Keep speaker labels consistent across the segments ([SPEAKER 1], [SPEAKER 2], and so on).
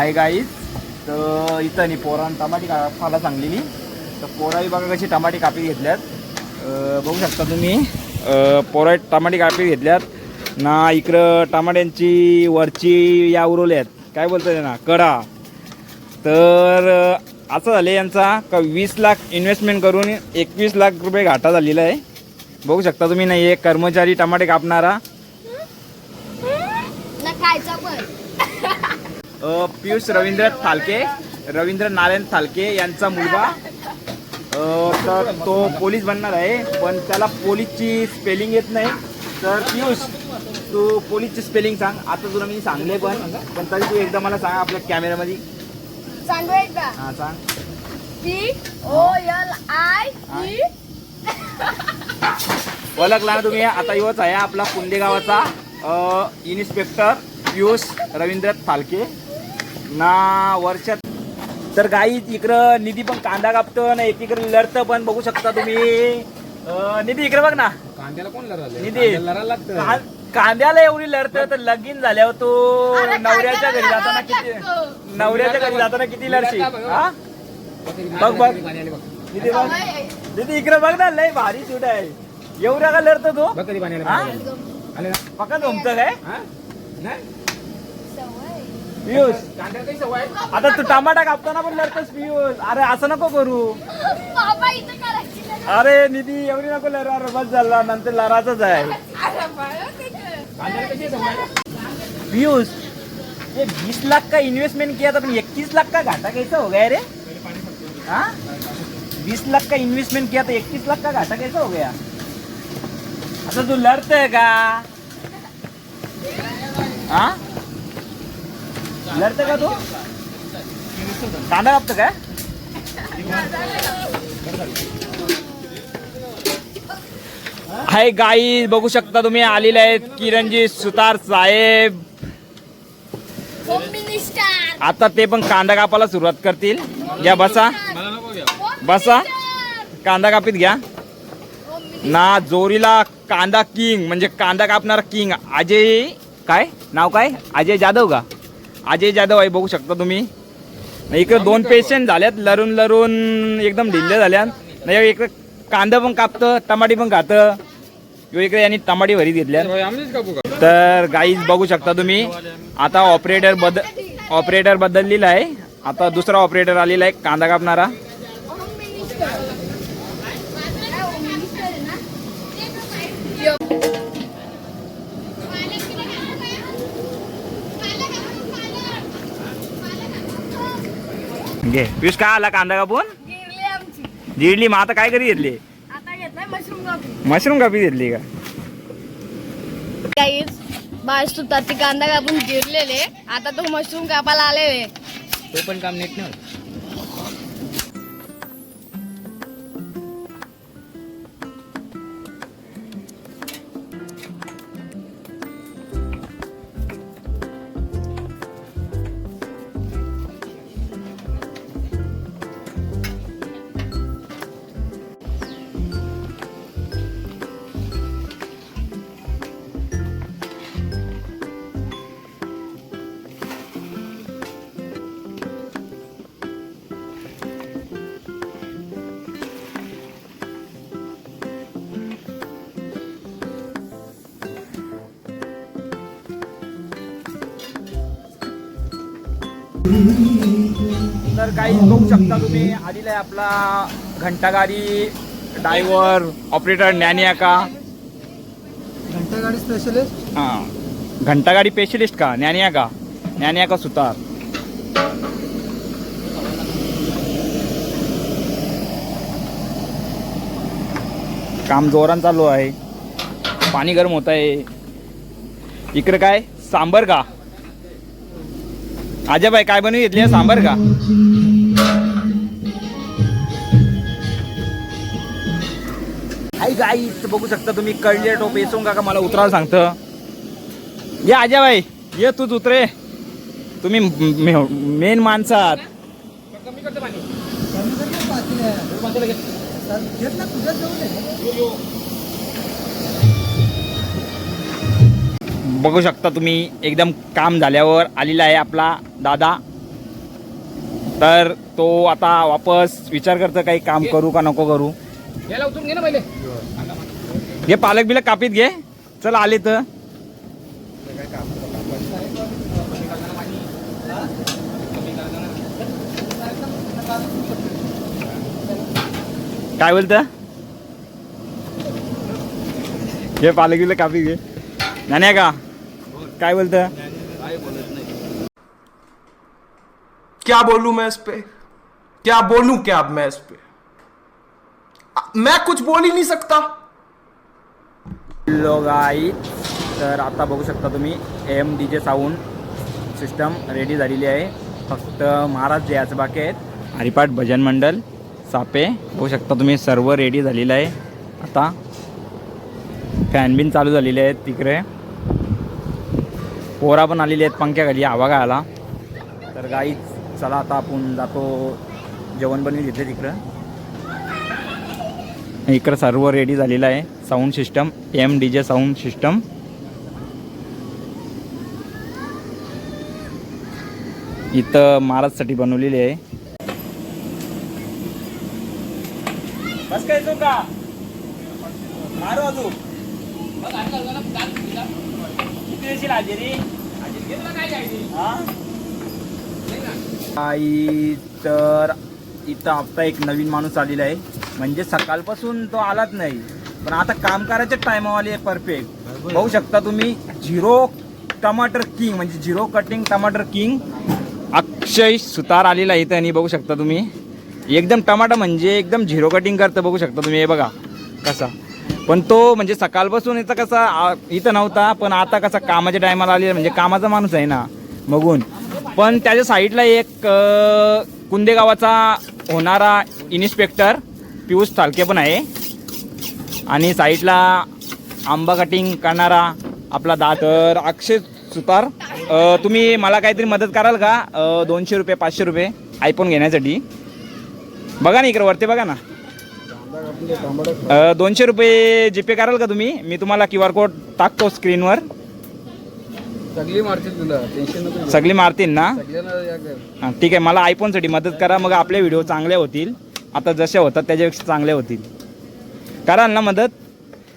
[SPEAKER 1] Hi guys. तर इथं नाही पोरान टमाटी कापायला सांगलेली. तर पोराही बघा कशी टमाटी कापी घेतल्यात. बघू शकता तुम्ही. पोरा टमाटी कापी घेतल्यात ना. इकडं टमाट्यांची वरची या उरवल्यात काय बोलतात ना कडा. तर असं झालं यांचा का 20 लाख इन्व्हेस्टमेंट करून 21 लाख रुपये घाटा झालेला आहे. बघू शकता तुम्ही. नाही एक कर्मचारी टमाटे कापणारा पियुष रवींद्र थालके, रवींद्र नारायण थालके यांचा मुलगा. तर तो पोलीस बनणार आहे पण त्याला पोलीसची स्पेलिंग येत नाही. तर पियुष तू पोलीसची स्पेलिंग सांग. आता तुला मी सांगले पण तरी तू एकदा मला सांग आपल्या कॅमेऱ्यामध्ये.
[SPEAKER 2] सांगू एकदा.
[SPEAKER 1] हां सांग.
[SPEAKER 2] POLIE.
[SPEAKER 1] ओळखला ना तुम्ही. आता योच आहे आपला पुंदे गावाचा इन्स्पेक्टर पियुष रवींद्र थालके ना वर्षात. तर गाई इकडं निधी पण कांदा कापतो ना एकीकडे लढतं पण. बघू शकता तुम्ही. निधी इकडे बघ ना.
[SPEAKER 3] कांद्याला कोण लढायला?
[SPEAKER 1] निधी कांद्याला एवढी लढतं तर लगीन झाल्यावर तो नवऱ्याच्या घरी जाताना किती लढशी. हा बघ बघ निधी बघ. निधी इकडे बघ ना. लय भारी शूट आहे. एवढ्या का लढतो तो.
[SPEAKER 3] कधी
[SPEAKER 1] पका जमतं काय पियुष. आता तू टमाटा कापताना पण लढतोस पियुष. अरे असं नको करू. अरे निधी एवढी नको लढा. बस झाला नंतर लढाच आहे पियुष. ये 20 लाख का इन्वेस्टमेंट किया था तुम 21 लाख का घाटा कैसा हो गया रे. हाँ 20 लाख का इन्वेस्टमेंट किया तो 21 लाख का घाटा कैसा हो गया. आता तू लढतोय का. हाँ लढतोय का तू. कांदा कापतो काय. हाय गाई बघू शकता तुम्ही. आलेले आहेत किरणजी सुतार साहेब. आता ते पण कांदा कापायला सुरुवात करतील. घ्या बसा बसा. कांदा कापीत घ्या ना. जोरीला कांदा किंग म्हणजे कांदा कापणारा किंग अजय. काय नाव काय. अजय जाधव का. अजय जाधव आहे. बघू शकता तुम्ही. इकडे 2 पेशंट झाल्यात लरून एकदम ढिल्ले झाल्यात. नाही इकडे कांदा पण कापतं टमाटी पण खातं. इकडे यांनी टमाटी भरीत घेतल्या. तर गाईज बघू शकता तुम्ही. आता ऑपरेटर बदललेला आहे. आता दुसरा ऑपरेटर आलेला आहे कांदा कापणारा. घे पियुष. का आला कांदा कापून जिरली. मग आता काय करी घेतली. मशरूम कापी घेतली का.
[SPEAKER 2] बाज तू ताती कांदा कापून जिरलेले. आता तो मशरूम कापायला आलेले.
[SPEAKER 3] तो पण काम नीट नाही.
[SPEAKER 1] तर काही बघू शकता तुम्ही. आलेला आहे आपला घंटागाडी ड्रायव्हर ऑपरेटर ज्ञानिया का.
[SPEAKER 3] घंटागाडी स्पेशलिस्ट.
[SPEAKER 1] हां घंटागाडी स्पेशलिस्ट का ज्ञानिया का सुतार. काम जोरान चालू आहे. पाणी गरम होत आहे. इकडे काय सांबर का. अजय भाई काय बनवून घेतली सांबर का. आई गाई बघू शकता तुम्ही. कळले टोप येसो का मला उतरायला सांगतं. ये अजय भाई ये तूच उतरे. तुम्ही मेन माणसात. बघू शकता तुम्ही एकदम काम झाल्यावर आलेला आहे आपला दादा तर तो आता वापस विचार करतो काही काम करू का नको करू.
[SPEAKER 3] याला उतरून घे ना पहिले.
[SPEAKER 1] घे पालक बिलक कापीत घे. चल आले तर काय बोलतं. घे पालक बिलक कापीत घे. नाही का काय बोलतं.
[SPEAKER 4] क्या बोलूं मैं इस पे, क्या बोलूं क्या अब मैं इस पे, मैं कुछ बोल ही नहीं सकता.
[SPEAKER 1] लोग आई तर आता बघू शकता तुम्ही MDJ साऊंड सिस्टम रेडी झालेली आहे. फक्त महाराज याच बाकी आहेत. हरिपाठ भजन मंडळ सापे बघू शकता तुम्ही सर्व रेडी झालेलं आहे. आता फॅन बिन चालू झालेले आहेत. तिकडे पोरा पण आलेली आहेत पंख्याखाली हवा गायला. तर गाई चला आता आपण जातो जेवण बनवून घेतले तिकडं. इकडं सर्व रेडी झालेलं आहे. Sound system MDJ sound system. इथं महाराजसाठी बनवलेली आहे. बस काय तो का मारू अजून किती देशील हाजेरी. तर इथं आता एक नवीन माणूस आलेला आहे. म्हणजे सकाळपासून तो आलाच नाही पण आता काम करायच्या टायमावाली आहे परफेक्ट. बघू शकता तुम्ही झिरो टमाटर किंग म्हणजे झिरो कटिंग टमाटर किंग अक्षय सुतार आलेला आहे इथं. आणि बघू शकता तुम्ही एकदम टमाटर म्हणजे एकदम झिरो कटिंग करतं. बघू शकता तुम्ही हे बघा कसा. पण तो म्हणजे सकाळपासून इथं कसा इथं नव्हता पण आता कसा कामाच्या टायमाला आलेला म्हणजे कामाचा माणूस आहे ना बघून. पण त्याच्या साईडला एक कुंदे गावाचा होणारा इन्स्पेक्टर पियुष थालके पण आहे. आणि साईडला आंबा कटिंग करणारा आपला तर अक्षय सुतार. तुम्ही मला काहीतरी मदत कराल का 200 रुपये 500 रुपये आयफोन घेण्यासाठी. बघा ना इकडे वरती बघा ना 200 रुपये जीपे कराल का तुम्ही. मी तुम्हाला QR कोड टाकतो स्क्रीनवर.
[SPEAKER 3] सगळी मारतील तुला टेन्शन नको.
[SPEAKER 1] सगळी मारतील ना.
[SPEAKER 3] सगळ्यांना
[SPEAKER 1] हां ठीक आहे. मला आयफोनसाठी मदत करा मग आपले व्हिडिओ चांगले होतील. आता जसे होतात त्याच्यापेक्षा चांगले होतील. कराल ना मदत.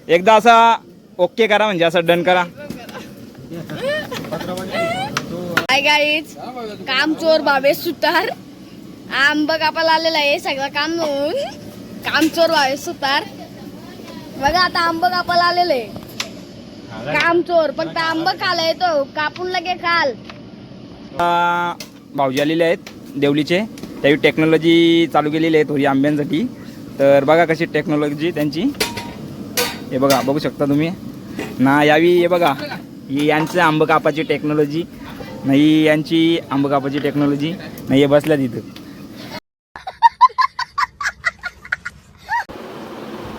[SPEAKER 1] एकदा असा ओके करा म्हणजे असं डन करा.
[SPEAKER 2] हाय गाईज काम चोर भावेश सुतार आंबा कापायला आलेला आहे. सगळं काम होऊन काम चोर भावेश सुतार बघा आता आंबा कापायला आलेले काम चोर. फक्त आंबा खाला येतो कापून लगे खाल.
[SPEAKER 1] भाऊजी आलेले आहेत देवलीचे. त्यावेळी टेक्नॉलॉजी चालू केलेली आहे थोडी आंब्यांसाठी. तर बघा कशी टेक्नॉलॉजी त्यांची. हे बघा बघू शकता तुम्ही ना. यावी हे बघा ही यांचं आंबा कापाची टेक्नॉलॉजी नाही. यांची आंबा कापाची टेक्नॉलॉजी नाही. हे बसल्या तिथं.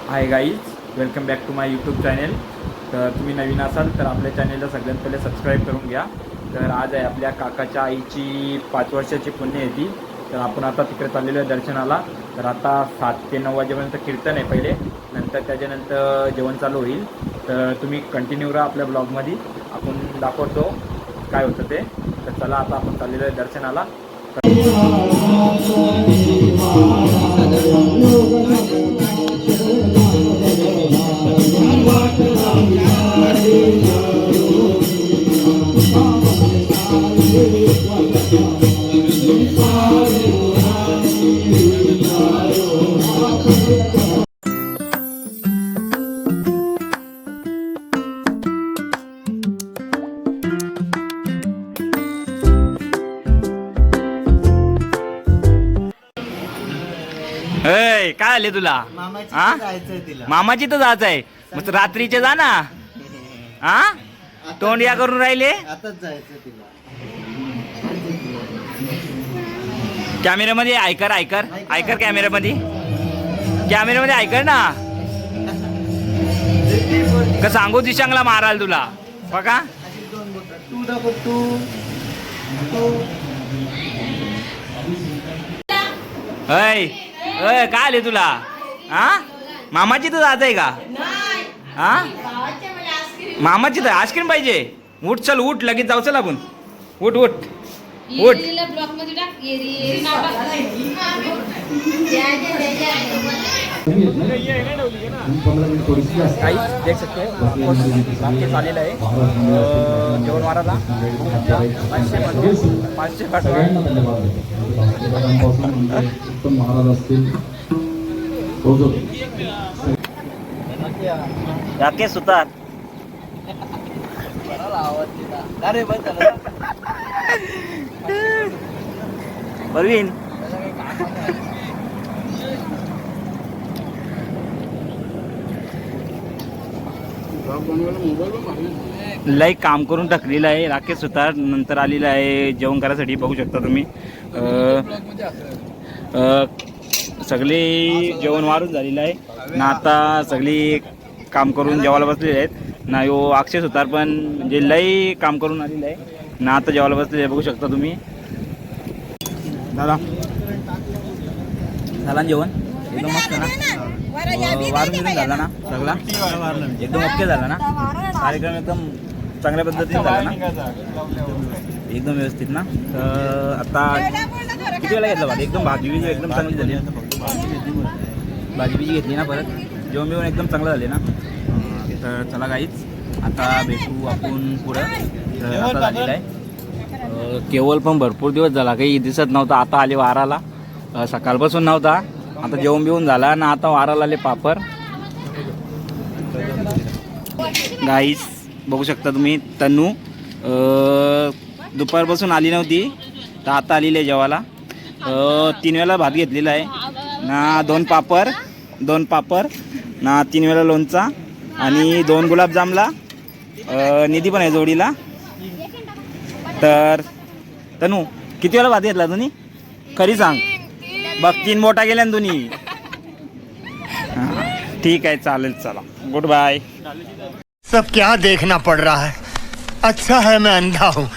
[SPEAKER 1] Hi guys welcome back to my YouTube channel. तर तुम्ही नवीन असाल तर आपल्या चॅनेलला सगळ्यात पहिले सबस्क्राईब करून घ्या. तर आज आहे आपल्या काकाच्या आईची 5 वर्षाची पुण्यतिथी. तर आपण आता तिकडे चाललेलो आहे दर्शनाला. तर आता 7 ते 9 वाजेपर्यंत कीर्तन आहे पहिले. नंतर त्याच्यानंतर जेवण चालू होईल. तर तुम्ही कंटिन्यू राहा आपल्या ब्लॉगमध्ये. आपण दाखवतो काय होतं ते. तर चला आता आपण चाललेलो आहे दर्शनाला. काय आले तुला. मामाची तर जायचं आहे मग रात्रीचे जा ना. तोंड या करून राहिले. कॅमेऱ्यामध्ये ऐकर ऐकर ऐकर कॅमेऱ्यामध्ये ऐकर ना. का सांगू दिशांगला माराल तुला बघा. अय अय काय आले तुला. मामाची तर जात आहे का. मामाची तर आईस्क्रीम पाहिजे. उठ चल उठ लगेच जाऊ चल आपण. उठ उठ उठ. काही देख सकते राकेश आलेला आहे जेवण वाराला 500 पाठवा.
[SPEAKER 3] महाराज असतील
[SPEAKER 1] राकेश सुतार परवीन लई काम करून टाकलेलं आहे राकेश सुतार. नंतर आलेला आहे जेवण करायसाठी. बघू शकता तुम्ही सगळे जेवण वारून झालेलं आहे ना. आता सगळी काम करून जेवायला बसलेले आहेत ना. यो अक्षय सुतार पण म्हणजे लई काम करून आलेलं आहे ना. आता जेवायला बसलेले बघू शकता तुम्ही. दादा झाला ना जेवण एकदम मस्त ना. वारून बिरून झाला ना सगळा एकदम ओके झाला ना. कार्यक्रम एकदम चांगल्या पद्धतीने झाला ना एकदम व्यवस्थित ना. तर आता किती वेळा घेतला भात एकदम भाजी बिजी एकदम चांगली झाली. भाजी बिजी घेतली ना परत जेवण बिवण एकदम चांगलं झाले ना. तर चला काहीच आता भेटू आपण पुढं. तर आता झालेलं आहे केवळ पण भरपूर दिवस झाला काही दिसत नव्हता. आता आले वाराला सकाळपासून नव्हता. आता जेवण बिवून झाला ना. आता वाराला आले पापर गाईस बघू शकता तुम्ही. तनू दुपारपासून आली नव्हती तर आता आलेली आहे जेवायला. 3 वेळा भात घेतलेला आहे ना. 2 पापड ना. 3 वेळा लोणचा आणि 2 गुलाबजामला. निधी पण आहे जोडीला. तर तनू किती वेळा भात घेतला तुम्ही खरी सांग. बघ 3 मोठा गेल्या ना तुम्ही. ठीक आहे चालेल चला गुड बाय.
[SPEAKER 5] सब क्या देखना पड़ रहा है। अच्छा है मैं अंधा हूँ.